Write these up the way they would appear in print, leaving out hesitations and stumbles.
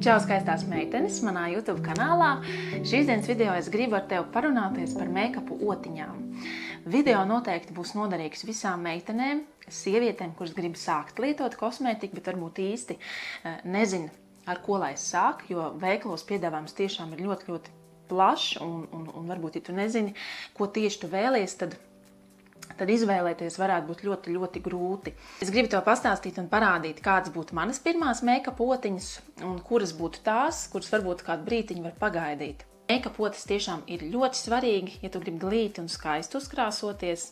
Čau, skaistās meitenes, manā YouTube kanālā. Šīs dienas video es gribu ar tevi parunāties par make-upu otiņām. Video noteikti būs noderīgs visām meitenēm, sievietēm, kuras grib sākt lietot kosmētiku, bet varbūt īsti nezina, ar ko lai sāk, jo veikalos piedāvājums tiešām ir ļoti plašs un varbūt, ja tu nezini, ko tieši tu vēlies, tad izvēlēties varētu būt ļoti grūti. Es gribu tev pastāstīt un parādīt, kādas būtu manas pirmās make-up otiņas un kuras būtu tās, kuras varbūt kādu brītiņu var pagaidīt. Make-up otis tiešām ir ļoti svarīgi, ja tu gribi glīti un skaisti uzkrāsoties.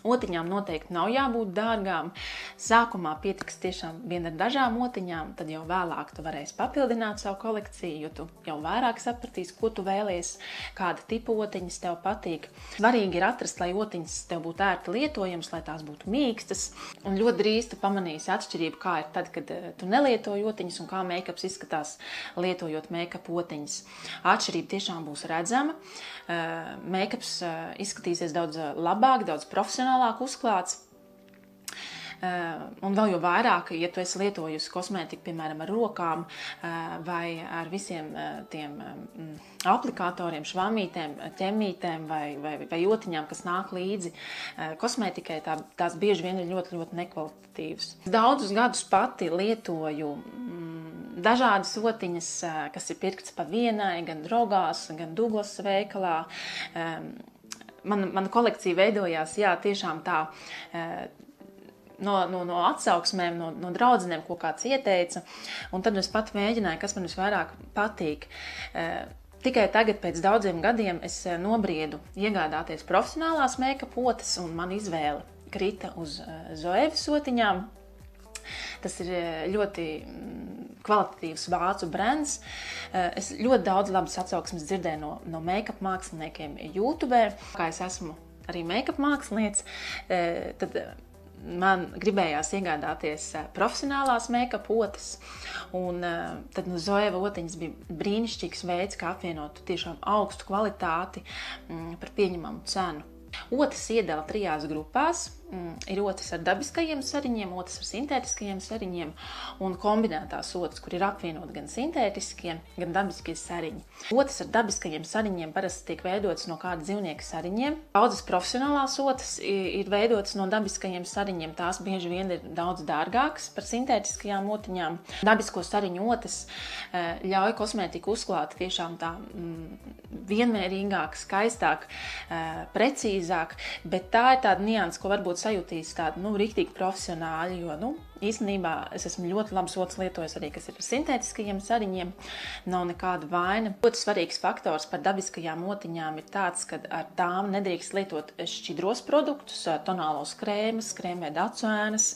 Otiņām noteikti nav jābūt dārgām. Sākumā pietiks tiešām vien ar dažām otiņām, tad jau vēlāk tu varēsi papildināt savu kolekciju, jo tu jau vairāk sapratīsi, ko tu vēlies, kāda tipa otiņas tev patīk. Svarīgi ir atrast, lai otiņas tev būtu ērti lietojams, lai tās būtu mīkstas. Un ļoti drīz tu pamanīsi atšķirību, kā ir tad, kad tu nelietoji otiņas un kā make-ups izskatās lietojot make-up otiņas. Atšķirība tiešām būs redzama. Make-ups izskatīsies daudz labāk, daudz profesionālāk uzklāts. Un vēl jau vairāk, ja tu esi lietojusi kosmētiku, piemēram, ar rokām vai ar visiem tiem aplikatoriem, švamītēm, ķemmītēm vai otiņām, kas nāk līdzi kosmētikai, tās bieži vien ir ļoti nekvalitatīvas. Daudzus gadus pati lietoju dažādas otiņas, kas ir pirktas pa vienai, gan Drogās, gan Douglas veikalā. Mana kolekcija veidojās, jā, tiešām tā no atsauksmēm, no draudzenēm, ko kāds ieteica, un tad es pat mēģināju, kas man visvairāk patīk. Tikai tagad, pēc daudziem gadiem, es nobriedu iegādāties profesionālās make-up otes, un man izvēle krita uz Zoevas otiņām. Tas ir ļoti kvalitatīvs vācu brands. Es ļoti daudz labas atsauksmes dzirdēju no make-up māksliniekiem YouTube. Kā es esmu arī make-up mākslinieca, tad man gribējās iegādāties profesionālās make-up otes. Un tad Zoeva otiņas bija brīnišķīgs veids, kā apvienot tiešām augstu kvalitāti par pieņemamu cenu. Otis iedala 3 grupās. Ir otis ar dabiskajiem sariņiem, otis ar sintētiskajiem sariņiem un kombinētās otis, kur ir apvienot gan sintētiskie, gan dabiskie sariņi. Otis ar dabiskajiem sariņiem parasti tiek veidotas no kāda dzīvnieka sariņiem. Daudzas profesionālās otis ir veidotas no dabiskajiem sariņiem. Tās bieži vien ir daudz dārgākas par sintētiskajām otiņām. Dabisko sariņu otis ļauj kosmētiku uzklāt tiešām tā vienmērīgāk, skaistāk, precīzāk, bet tā ir tāda nianse, ko varbūt sajūtīs tādu, riktīgi profesionāļi, jo, īstenībā es esmu ļoti labas otas lietojis arī, kas ir ar sintētiskajiem sariņiem, nav nekāda vaina. Ļoti svarīgs faktors par dabiskajām otiņām ir tāds, ka ar tām nedrīkst lietot šķidros produktus, tonālos krēmas, krēmveida acuēnas,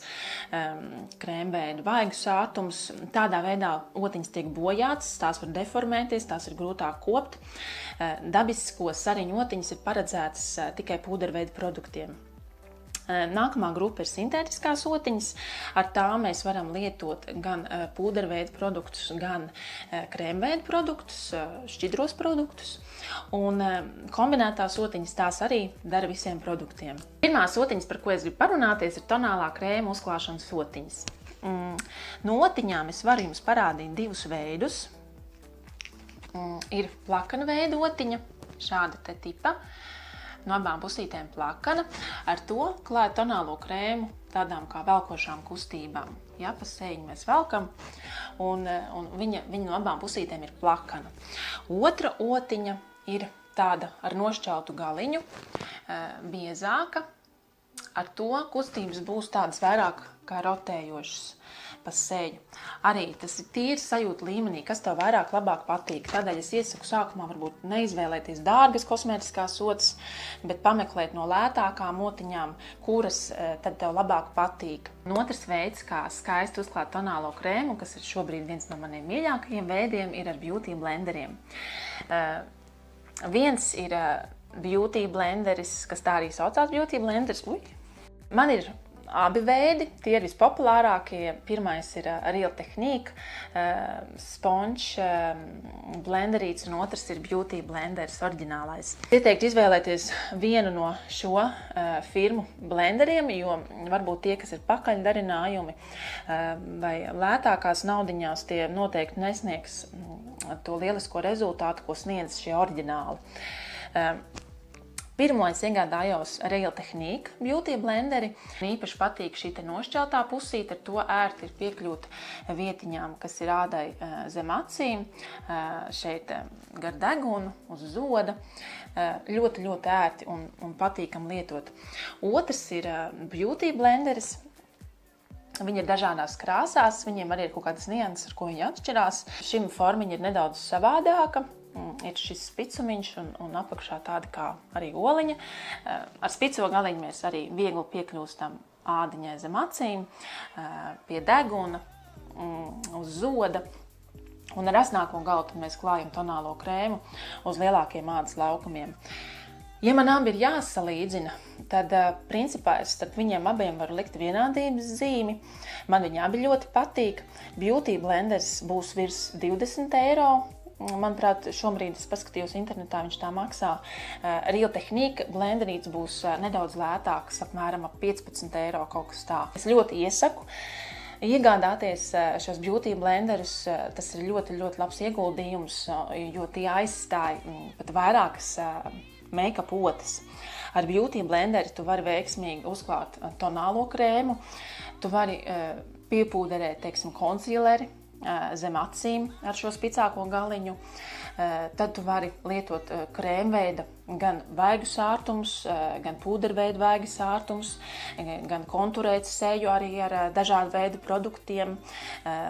krēmveida vaigu sātums. Tādā veidā otiņas tiek bojātas, tās var deformēties, tās ir grūtāk kopt. Dabisko sariņu otiņas ir paredzētas tikai pūderveida produktiem. Nākamā grupa ir sintētiskās otiņas. Ar tām mēs varam lietot gan pūderveida produktus, gan krēmveida produktus, šķidros produktus. Un kombinētās otiņas tās arī dara visiem produktiem. Pirmās otiņas, par ko es gribu parunāties, ir tonālā krēma uzklāšanas otiņas. No otiņām es varu jums parādīt 2 veidus. Ir plakana veida otiņa, šāda te tipa. No abām pusītēm plakana, ar to klāja tonālo krēmu tādām kā velkošām kustībām. Ja, pa sēņu mēs velkam, un viņa no abām pusītēm ir plakana. Otra otiņa ir tāda ar nošķeltu galiņu, biezāka. Ar to kustības būs tādas vairāk kā rotējošas pa sēņu. Arī tas ir tīri sajūta līmenī, kas tev vairāk labāk patīk. Tādēļ es iesaku sākumā varbūt neizvēlēties dārgas kosmētiskās otas, bet pameklēt no lētākām otiņām, kuras tad tev labāk patīk. Un otrs veids, kā skaisti uzklāt tonālo krēmu, kas ir šobrīd viens no maniem mīļākajiem veidiem, ir ar beauty blenderiem. Viens ir beauty blenderis, kas tā arī saucās beauty blenderis. Man ir abi veidi, tie ir vispopulārākie. Pirmais ir Real Technique sponge blenderīts, un otrs ir Beauty Blenders oriģinālais. Ieteiktu izvēlēties vienu no šo firmu blenderiem, jo varbūt tie, kas ir pakaļdarinājumi vai lētākās naudiņās, tie noteikti nesniegs to lielisko rezultātu, ko sniedz šie oriģināli. Pirmo es iegādājos Real Technique Beauty blenderi. Īpaši patīk šī te nošķeltā pusīte, ar to ērti ir piekļūt vietiņām, kas ir ādai zem acīm, šeit gar degunu, uz zoda. Ļoti, ļoti ērti un patīkam lietot. Otrs ir Beauty blenderis. Viņi ir dažādās krāsās, viņiem arī ir kaut kādas nianses, ar ko viņi atšķirās. Šim formiņa ir nedaudz savādāka. Ir šis spicumiņš un apakšā tāda kā arī oliņa. Ar spico galiņu mēs arī viegli piekļūstam ādiņai zem acīm, pie deguna, uz zoda. Un ar asnāko galu mēs klājam tonālo krēmu uz lielākiem ādas laukumiem. Ja man abi ir jāsalīdzina, tad principā es starp viņiem abiem varu likt vienādības zīmi. Man viņi abi ļoti patīk. Beauty blenders būs virs 20 eiro. Manuprāt, šobrīd es paskatījos internetā, viņš tā maksā. Real Technique blenderīts būs nedaudz lētāks, apmēram ap 15 eiro kaut kas tā. Es ļoti iesaku iegādāties šos beauty blenderus. Tas ir ļoti, ļoti labs ieguldījums, jo tie aizstāja pat vairākas make-up otas. Ar beauty blenderi tu vari veiksmīgi uzklāt tonālo krēmu, tu vari piepūderēt, teiksim, konsileri zem acīm ar šo spicāko galiņu. Tad tu vari lietot krēmveida gan vaigu sārtums, gan pūderveida vaigu sārtums, gan konturēt seju arī ar dažādu veidu produktiem,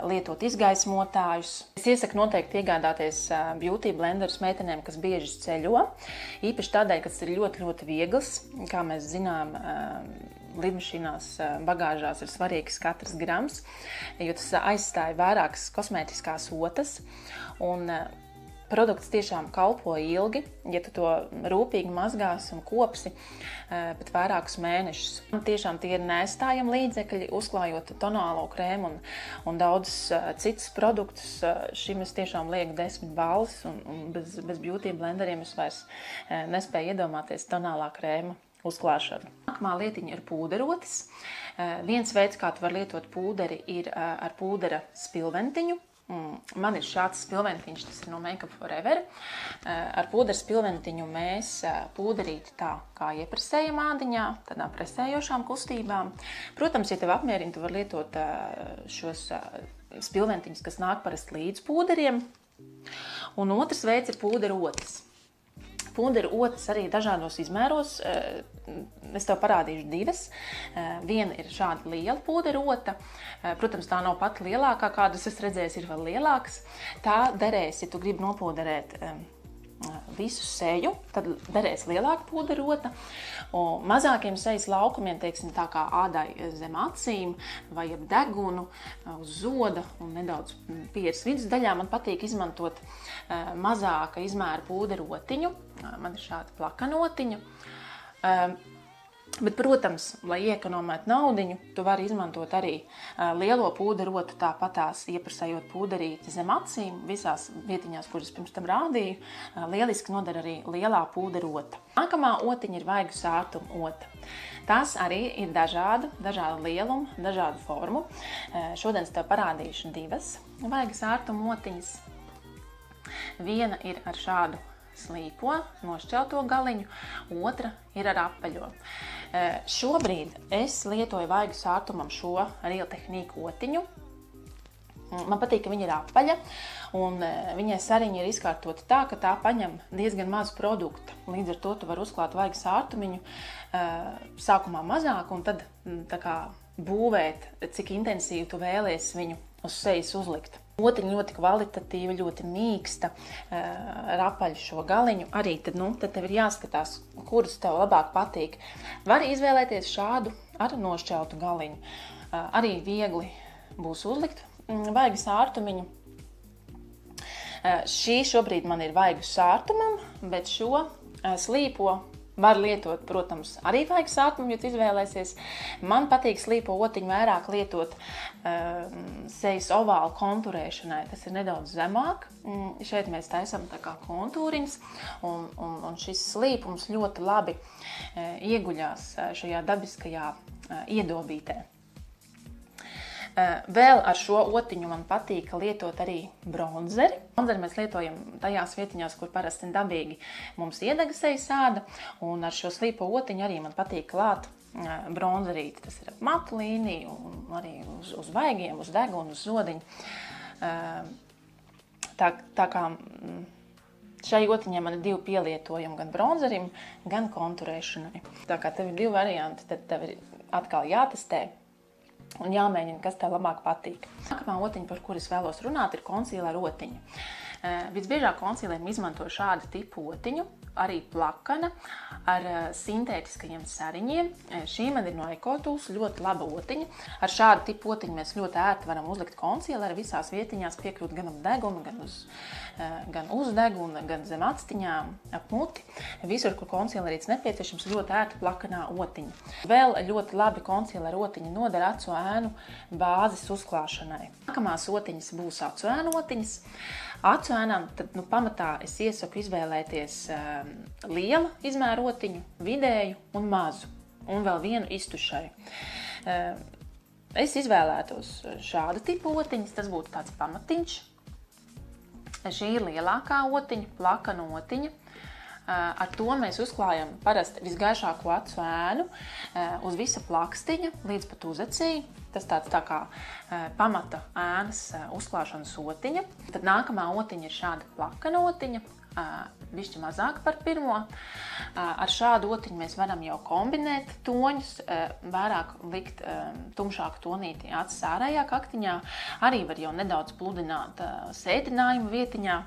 lietot izgaismotājus. Es iesaku noteikti iegādāties beauty blenderus meitenēm, kas bieži ceļo, īpaši tādēļ, ka tas ir ļoti, ļoti viegls. Kā mēs zinām, lidmašīnās bagāžās ir svarīgs katrs grams, jo tas aizstāja vairākas kosmētiskās otas, un produkts tiešām kalpo ilgi, ja tu to rūpīgi mazgās un kopsi pat vairākus mēnešus. Tiešām tie ir neaizstājami līdzekļi, uzklājot tonālo krēmu un daudzus citus produktus. Šim es tiešām lieku 10 balvas, un bez beauty blenderiem es vairs nespēju iedomāties tonālā krēma uzklāšanu. Nākamā lietiņa ir pūderotis. Viens veids, kā tu vari lietot pūderi, ir ar pūdera spilventiņu. Man ir šāds spilventiņš, tas ir no Make Up Forever. Ar pūdera spilventiņu mēs pūderīti tā kā iepresējam ādiņā, tādām presējošām kustībām. Protams, ja tev apmierina, tu vari lietot šos spilventiņus, kas nāk parasti līdz pūderiem. Un otrs veids ir pūderotis. Pūderu otas arī dažādos izmēros. Es tev parādīšu divas. Viena ir šāda liela pūderu ota. Protams, tā nav pat lielākā, kādas es redzēju, ir vēl lielākas. Tā derēs, ja tu gribi nopūderēt visu seju, tad derēs lielāka pūderota. Mazākiem sejas laukumiem, teiksim, tā kā ādai zem acīm vai ap degunu, uz zoda un nedaudz pieres vidusdaļā, man patīk izmantot mazāka izmēra pūderotiņu. Man ir šāda plakanotiņa. Bet, protams, lai iekonomētu naudiņu, tu vari izmantot arī lielo pūderotu, tāpatās ieprasējot pūderīti zem acīm, visās vietiņās, kuras pirms tam rādīju. Lieliski noder arī lielā pūderota. Nākamā otiņa ir vaigu sārtuma ota. Tās arī ir dažādu lielumu, dažādu formu. Šodien es tev parādīšu divas vaigu sārtuma otiņas. Viena ir ar šādu slīpo, nošķelto galiņu, otra ir ar apaļo. Šobrīd es lietoju vaigu sārtumam šo Real Technique otiņu. Man patīk, ka viņa ir apaļa, un viņai sariņa ir izkārtota tā, ka tā paņem diezgan maz produktu. Līdz ar to tu vari uzklāt vaigu sārtumiņu sākumā mazāk, un tad tā kā būvēt, cik intensīvi tu vēlies viņu uz sejas uzlikt. Otiņa ļoti kvalitatīva, ļoti mīksta, ar apaļu šo galiņu. Arī tad tev ir jāskatās, kuras tev labāk patīk. Vari izvēlēties šādu ar nošķeltu galiņu. Arī viegli būs uzlikt vaigu sārtumiņu. Šī šobrīd man ir vaigu sārtumam, bet šo slīpo Var lietot, protams, arī vajag sākumu, ja tu izvēlēsies. Man patīk slīpo otiņu vairāk lietot sejas ovālu konturēšanai. Tas ir nedaudz zemāk. Šeit mēs taisam tā kā kontūriņas, un šis slīpums ļoti labi ieguļās šajā dabiskajā iedobītē. Vēl ar šo otiņu man patīk lietot arī bronzeri. Bronzeri mēs lietojam tajās vietiņās, kur parasti dabīgi mums iedega sejas āda, un ar šo slīpo otiņu arī man patīk klāt bronzerīti. Tas ir matu līniju, un arī uz vaigiem, uz degunu, uz zodiņu. Tā kā šai otiņai man ir 2 pielietojumi, gan bronzerim, gan konturēšanai. Tā kā tev ir 2 varianti, tad tev ir atkal jātestē un jāmēģina, kas tev labāk patīk. Nākamā otiņa, par kuru es vēlos runāt, ir konsīlera otiņa. Visbiežāk konsīleriem izmanto šādu tipu otiņu, arī plakana ar sintētiskajiem sariņiem. Šī man ir no EcoTools, ļoti laba otiņa. Ar šādu tipu otiņu mēs ļoti ērti varam uzlikt konsīleru visās vietiņās, piekrūt gan uz deguna, gan uz deguna, gan zem actiņām, ap muti. Visur, kur konsīlerīts nepieciešams, ļoti ērti plakanā otiņa. Vēl ļoti labi konsīlera otiņa noder acu ēnu bāzes uzklāšanai. Nākamās otiņas būs acu ēnu otiņas. Acu ēnām tad, pamatā es iesaku izvēlēties liela izmēra otiņu, vidēju un mazu, un vēl vienu iztušai. Es izvēlētos šādu tipu otiņas, tas būtu tāds pamatiņš. Šī ir lielākā otiņa, plakana otiņa. Ar to mēs uzklājam parasti visgaišāko acu ēnu uz visa plakstiņa līdz pat uzecī. Tas tāds tā kā pamata ēnas uzklāšanas otiņa. Tad nākamā otiņa ir šāda plakana otiņa, bišķi mazāk par pirmo. Ar šādu otiņu mēs varam jau kombinēt toņus, vairāk likt tumšāku tonīti acis ārējā kaktiņā. Arī var jau nedaudz pludināt sēdinājumu vietiņā.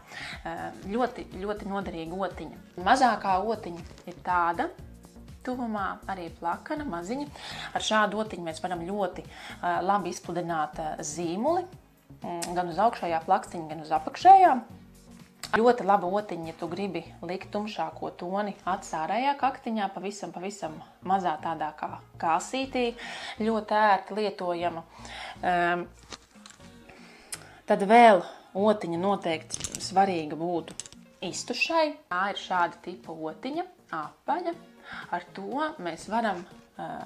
Ļoti, ļoti noderīga otiņa. Mazākā otiņa ir tāda, tuvumā arī plakana, maziņa. Ar šādu otiņu mēs varam ļoti labi izpludināt zīmuli, gan uz augšējā plakstiņa, gan uz apakšējā. Ļoti laba otiņa, ja tu gribi likt tumšāko toni acis ārējā kaktiņā, pavisam mazā tādā kā kāsītī, ļoti ērti lietojama. Tad vēl otiņa noteikti svarīga būtu iztušai. Tā ir šāda tipa otiņa, apaļa. Ar to mēs varam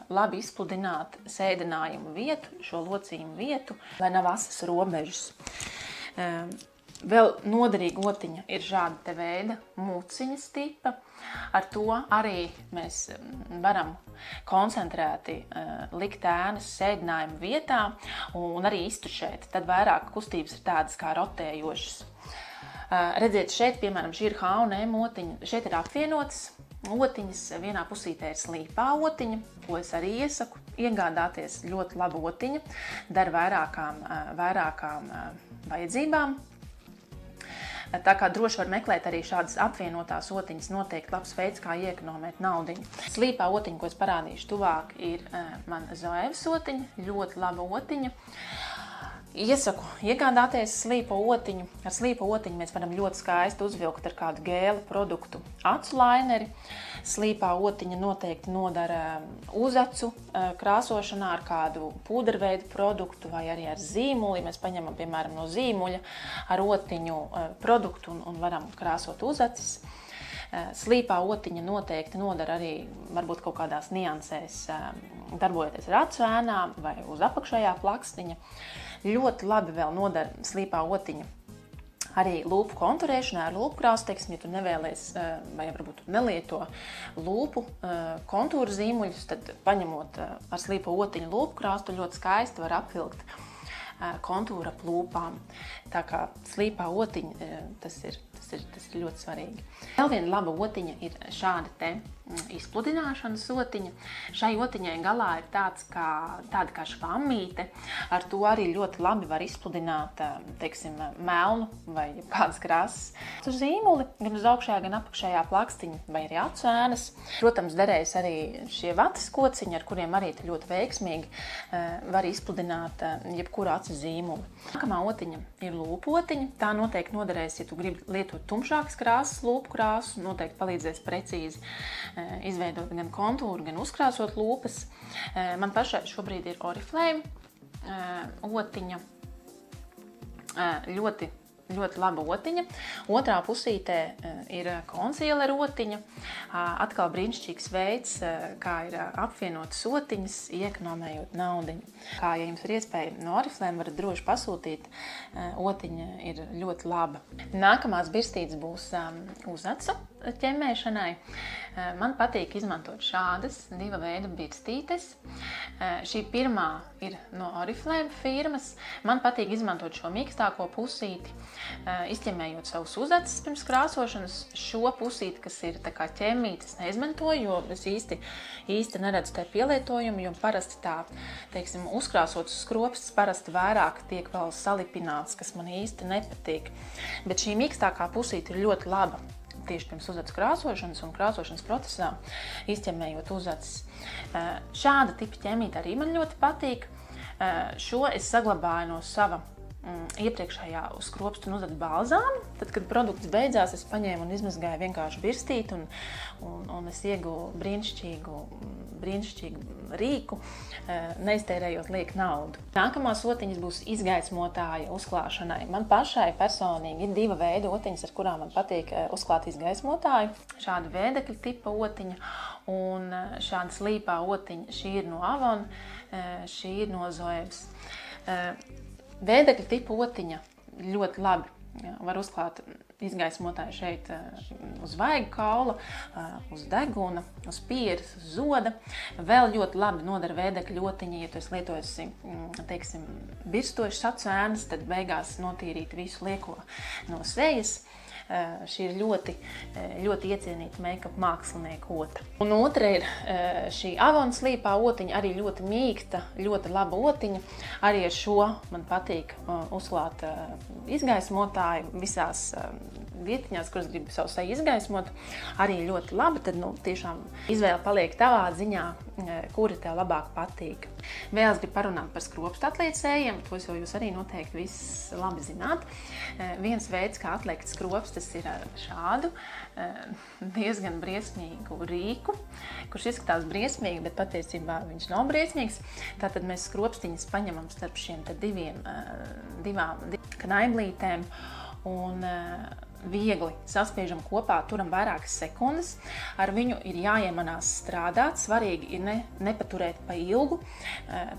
labi izpludināt sēdinājumu vietu, šo locījumu vietu, lai nav asas robežas. Vēl noderīga otiņa ir šāda te veida muciņas tipa. Ar to arī mēs varam koncentrēti likt ēnas sēdinājumu vietā un arī iztušēt. Tad vairāk kustības ir tādas kā rotējošas. Redziet, šeit, piemēram, šī ir H&M otiņa. Šeit ir apvienotas otiņas. Vienā pusītē ir slīpā otiņa, ko es arī iesaku iegādāties. Ļoti laba otiņa, der vairākām vajadzībām. Tā kā droši var meklēt arī šādas apvienotās otiņas, noteikti labs veids, kā iekonomēt naudiņu. Slīpā otiņa, ko es parādīšu tuvāk, ir man Zoevas otiņa, ļoti laba otiņa. Iesaku iegādāties slīpo otiņu. Ar slīpo otiņu mēs varam ļoti skaisti uzvilkt ar kādu gēla produktu acu laineri. Slīpā otiņa noteikti nodara uzacu krāsošanā ar kādu pūderveidu produktu vai arī ar zīmuli. Mēs paņemam, piemēram, no zīmuļa ar otiņu produktu un varam krāsot uzacis. Slīpā otiņa noteikti nodara arī varbūt kaut kādās niansēs darbojoties ar acu ēnām vai uz apakšējā plakstiņa. Ļoti labi vēl nodara slīpā otiņa arī lūpu konturēšanā ar lūpu krāsu, teiksim, ja tu nevēlies vai varbūt nelieto lūpu kontūru zīmuļus, tad paņemot ar slīpo otiņu lūpu krāsu, tu ļoti skaisti var apvilkt kontūru ap lūpām. Tā kā slīpā otiņa, tas ir ļoti svarīgi. Vēl viena laba otiņa ir šāda te izpludināšanas otiņa. Šai otiņai galā ir tāda kā švammīte. Ar to arī ļoti labi var izpludināt, teiksim, melnu vai kādas krāsas. Uz zīmuli, gan uz augšējā, gan apakšējā plakstiņa vai arī acu ēnas. Protams, derēs arī šie vatas kociņi, ar kuriem arī ļoti veiksmīgi var izpludināt jebkuru acu zīmuli. Nākamā otiņa ir lūpu otiņa. Tā noteikti noderēs, ja tu gribi lietot izmantot tumšākas krāsas, lūpu krāsu, noteikti palīdzēs precīzi izveidot gan kontūru, gan uzkrāsot lūpas. Man pašai šobrīd ir Oriflame otiņa, ļoti laba otiņa. Otrā pusītē ir concealer otiņa. Atkal brīnišķīgs veids, kā ir apvienotas otiņas, iekonomējot naudiņu. Kā, ja jums ir iespēja no Oriflame, varat droši pasūtīt. Otiņa ir ļoti laba. Nākamās birstītes būs uz acu ķemmēšanai. Man patīk izmantot šādas diva veida birstītes. Šī pirmā ir no Oriflame firmas. Man patīk izmantot šo mīkstāko pusīti, izķemmējot savus uzacis pirms krāsošanas. Šo pusīti, kas ir tā kā ķemmītes, neizmantoju, jo es īsti neredzu tai pielietojumu, jo parasti tā, teiksim, uzkrāsots skropsts parasti vairāk tiek vēl salipināts, kas man īsti nepatīk. Bet šī mīkstākā pusīte ir ļoti laba tieši pirms uzacis krāsošanas un krāsošanas procesā, izķemmējot uzacis. Šāda tipa ķemmīte arī man ļoti patīk. Šo es saglabāju no sava iepriekšējā skropstu un uzacis balzāma. Tad, kad produkts beidzās, es paņēmu un izmazgāju vienkārši birstīti un es ieguvu brīnišķīgu rīku, neiztērējot lieku naudu. Nākamās otiņas būs izgaismotāja uzklāšanai. Man pašai personīgi ir diva veida otiņas, ar kurām man patīk uzklāt izgaismotāju. Šāda vēdekļa tipa otiņa un šāda slīpā otiņa. Šī ir no Avon, šī ir no Zoevas. Vēdekļa tipa otiņa ļoti labi. Var uzklāt izgaismotāju šeit uz vaigu kaula, uz deguna, uz pieres, uz zoda. Vēl ļoti labi nodara vēdekļa otiņa, ja tu esi lietojusi, teiksim, birstošas acu ēnas, tad beigās notīrīt visu lieko no sejas. Šī ir ļoti iecienīta make-up mākslinieka ota. Un otra ir šī Avon slīpā otiņa, arī ļoti mīksta, ļoti laba otiņa. Arī ar šo man patīk uzklāt izgaismotāju visās vietiņās, kuras gribu savu seju izgaismot. Arī ļoti labi, tad tiešām izvēle paliek tavā ziņā, kuri tev labāk patīk. Vēl es gribu parunāt par skropstu atliecējiem, tos jau jūs arī noteikti viss labi zināt. Viens veids, kā atliekt skropstu, tas ir šādu diezgan briesmīgu rīku, kurš izskatās briesmīgi, bet patiesībā viņš nav briesmīgs. Tātad mēs skropstiņas paņemam starp šiem divām knaiblītēm un viegli saspiežam kopā, turam vairākas sekundes. Ar viņu ir jāiemanās strādāt, svarīgi ir nepaturēt pa ilgu,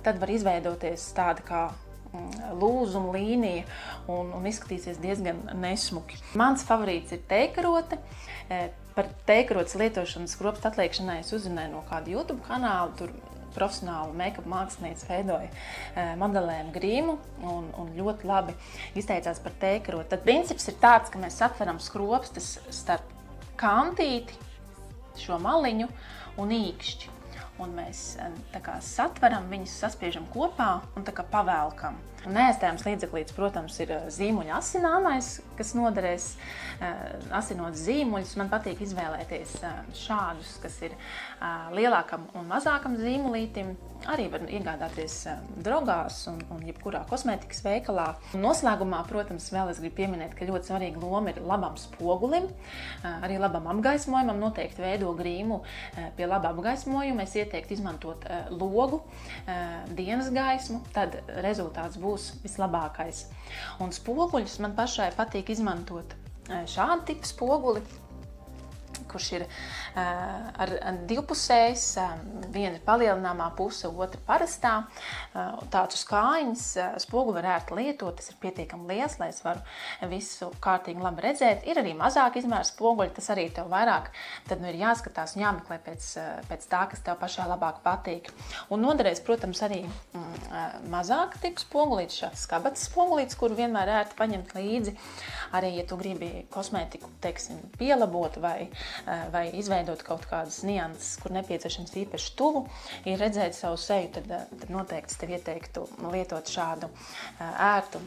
tad var izveidoties tāda kā lūzuma līnija un izskatīsies diezgan nesmuki. Mans favorīts ir teikarote. Par teikarotes lietošanu skropstu atliekšanai es uzzināju no kāda YouTube kanāla. Tur profesionāli make-up mākslinieci veidoja modelēm grīmu un ļoti labi izteicās par teikarotu. Tad princips ir tāds, ka mēs atveram skropstas starp kantīti, šo maliņu un īkšķi. Un mēs tā kā satveram viņus, saspiežam kopā un tā kā pavelkam. Neaizstājams līdzeklīts, protams, ir zīmuļa asināmais, kas noderēs asinot zīmuļus. Man patīk izvēlēties šādus, kas ir lielākam un mazākam zīmulītim. Arī var iegādāties drogās un jebkurā kosmētikas veikalā. Un noslēgumā, protams, vēl es gribu pieminēt, ka ļoti svarīga loma ir labam spogulim, arī labam apgaismojumam. Noteikti veido grīmu pie laba apgaismojuma. Es ieteiktu izmantot logu, dienas gaismu, tad rezultāts būs vislabākais. Un spoguļus man pašai patīk izmantot šādu tipu spoguli, kurš ir ar divpusējs, viena ir palielināmā puse, otra parastā. Tāds uz kājiņas spoguli var ērti lietot, tas ir pietiekami liels, lai es varu visu kārtīgi labi redzēt. Ir arī mazāk izmēra spoguļi, tas arī tev vairāk, tad ir jāskatās un jāmeklē pēc tā, kas tev pašā labāk patīk. Un noderēs, protams, arī mazāk tipu spogulīts, šāds kabatas spogulīts, kuru vienmēr ērti paņemt līdzi. Arī, ja tu gribi kosmētiku, teiksim, pielabot vai izveidot kaut kādas nianses, kur nepieciešams īpaši tuvu, ir redzēt savu seju, tad noteikti tev ieteiktu lietot šādu ērtu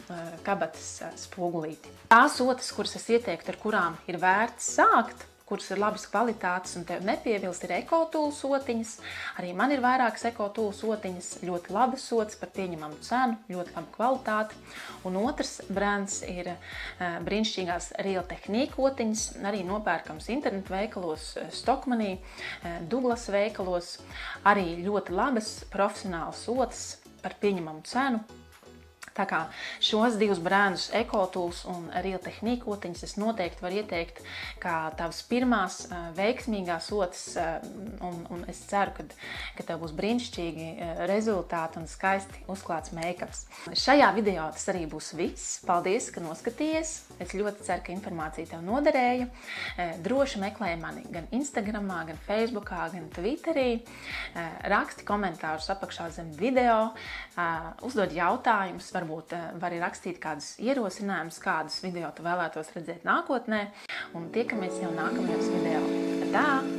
kabatas spogulīti. Tās otas, kuras es ieteiktu, ar kurām ir vērts sākt, kuras ir labas kvalitātes un tev nepievilst, ir EcoTool sotiņas. Arī man ir vairākas EcoTool sotiņas, ļoti labas sotas par pieņemamu cenu, ļoti laba kvalitāte. Un otrs brands ir brīnišķīgās Real Technique otiņas, arī nopērkams internetu veikalos, Stockmanī, Douglas veikalos. Arī ļoti labas profesionālas sotas par pieņemamu cenu. Tā kā šos divus brandus, EcoTools un Real Technique otiņas, es noteikti varu ieteikt kā tavas pirmās veiksmīgās sotas, un es ceru, ka tev būs brīnišķīgi rezultāti un skaisti uzklāts make-ups. Šajā video tas arī būs viss. Paldies, ka noskatījies. Es ļoti ceru, ka informācija tev noderēja. Droši meklē mani gan Instagramā, gan Facebookā, gan Twitterī. Raksti komentārus apakšā zem video, uzdod jautājumus, varbūt vari rakstīt kādus ierosinājumus, kādus video tu vēlētos redzēt nākotnē, un tiekamies jau nākamajos video. Tā!